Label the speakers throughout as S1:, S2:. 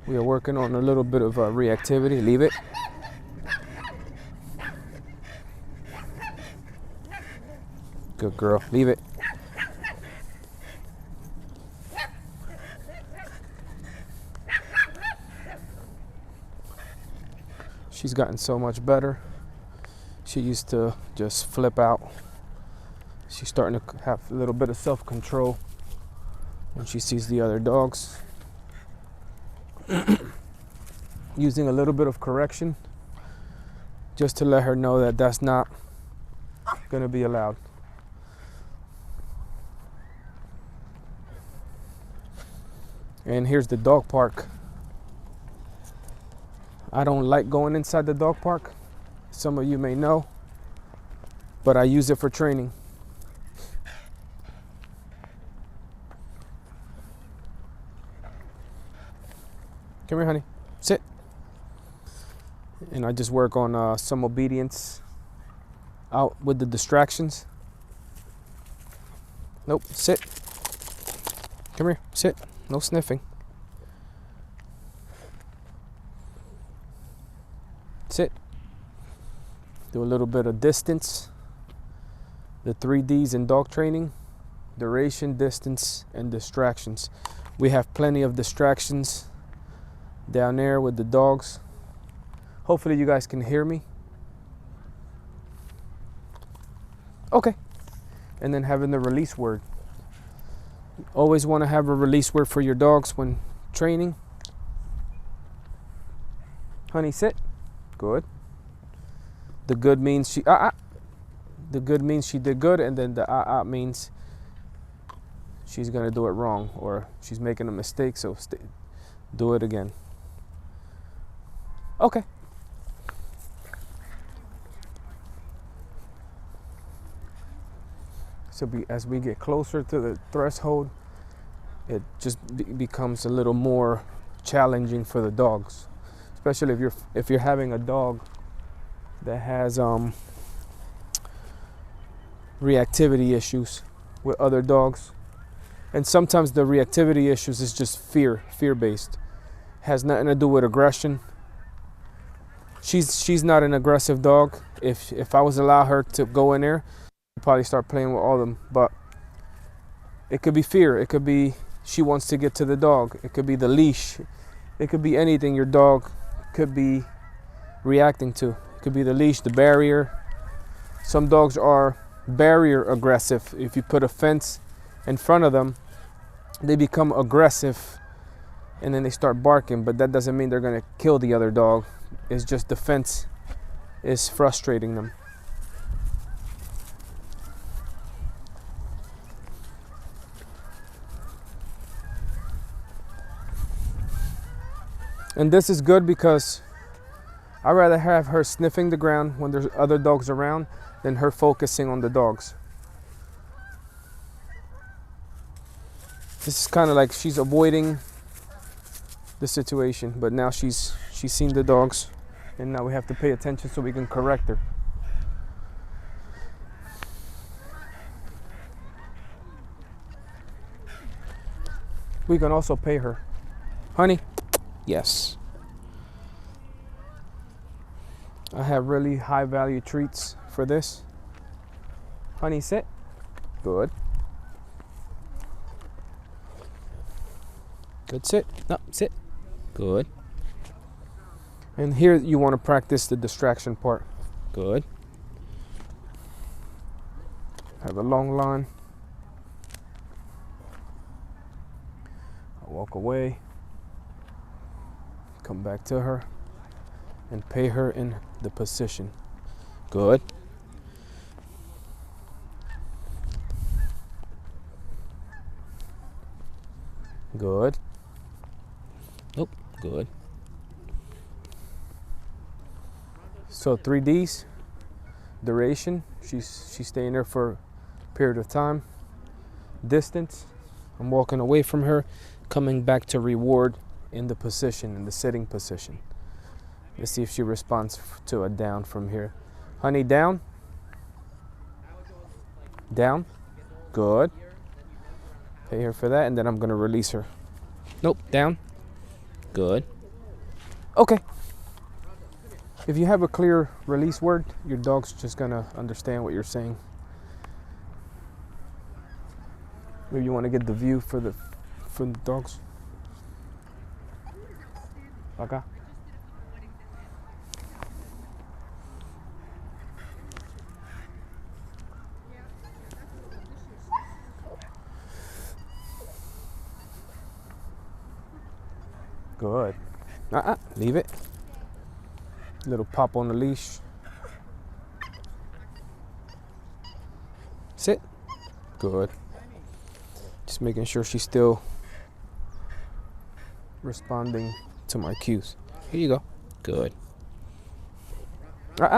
S1: We are working on a little bit of reactivity. Leave it. Good girl. Leave it. She's gotten so much better. She used to just flip out. She's starting to have a little bit of self-control when she sees the other dogs. Using a little bit of correction just to let her know that that's not going to be allowed. And here's the dog park. I don't like going inside the dog park. Some of you may know, but I use it for training. Come here, honey. Sit. And I just work on some obedience out with the distractions. Nope, sit. Come here, sit. No sniffing. Sit. Do a little bit of distance. The 3Ds in dog training: duration, distance, and distractions. We have plenty of distractions down there with the dogs. Hopefully you guys can hear me. Okay. And then having the release word. Always want to have a release word for your dogs when training. Honey, sit. Good. The good means she The good means she did good, and then the means she's gonna do it wrong or she's making a mistake, so do it again. Okay. So as we get closer to the threshold, it just becomes a little more challenging for the dogs, especially if you're having a dog that has reactivity issues with other dogs. And sometimes the reactivity issues is just fear-based. Has nothing to do with aggression. She's not an aggressive dog. If I was allow her to go in there, I'd probably start playing with all of them. But it could be fear. It could be she wants to get to the dog. It could be the leash. It could be anything your dog could be reacting to. It could be the leash, the barrier. Some dogs are barrier aggressive. If you put a fence in front of them, they become aggressive and then they start barking, but that doesn't mean they're going to kill the other dog. It's just the fence is frustrating them. And this is good because I'd rather have her sniffing the ground when there's other dogs around than her focusing on the dogs. This is kind of like she's avoiding the situation, but now she's seen the dogs, and now we have to pay attention so we can correct her. We can also pay her. Honey? Yes. I have really high value treats for this. Honey, sit. Good. Good, sit. No, sit. Good. And here you want to practice the distraction part. Good. Have a long line. I'll walk away. Come back to her and pay her in the position. Good. Good. Nope. Good. So 3Ds, duration, she's staying there for a period of time. Distance, I'm walking away from her, coming back to reward in the position, in the sitting position. Let's see if she responds to a down from here. Honey, down. Down. Good. Pay her for that, and then I'm going to release her. Nope, down. Good. Okay. If you have a clear release word, your dog's just gonna understand what you're saying. Maybe you want to get the view for the dogs. Acá. Good. Leave it. Little pop on the leash. Sit. Good. Just making sure she's still responding to my cues. Here you go. Good.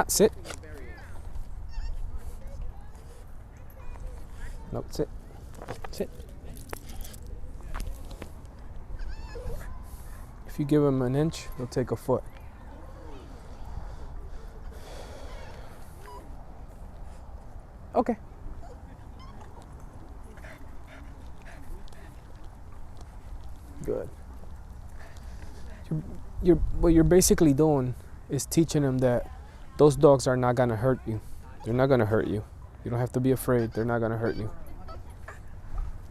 S1: Sit. Nope, sit. Sit. If you give him an inch, he'll take a foot. Okay. Good. What you're basically doing is teaching them that those dogs are not gonna hurt you. They're not gonna hurt you. You don't have to be afraid. They're not gonna hurt you.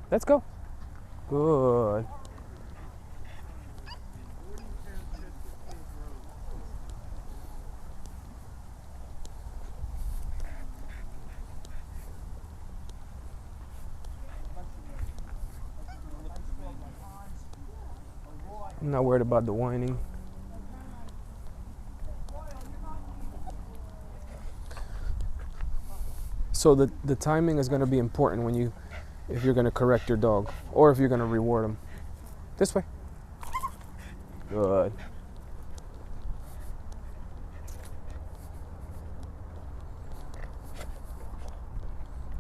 S1: Let's go. Good. I'm not worried about the whining. So the timing is going to be important when if you're going to correct your dog or if you're going to reward him. This way. Good.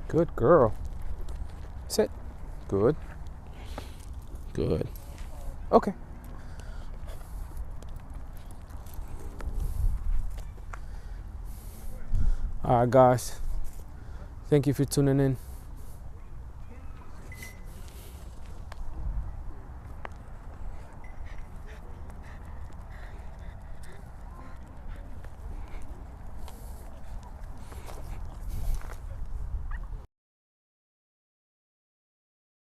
S1: Good girl. Sit. Good. Good. Okay. All right, guys. Thank you for tuning in.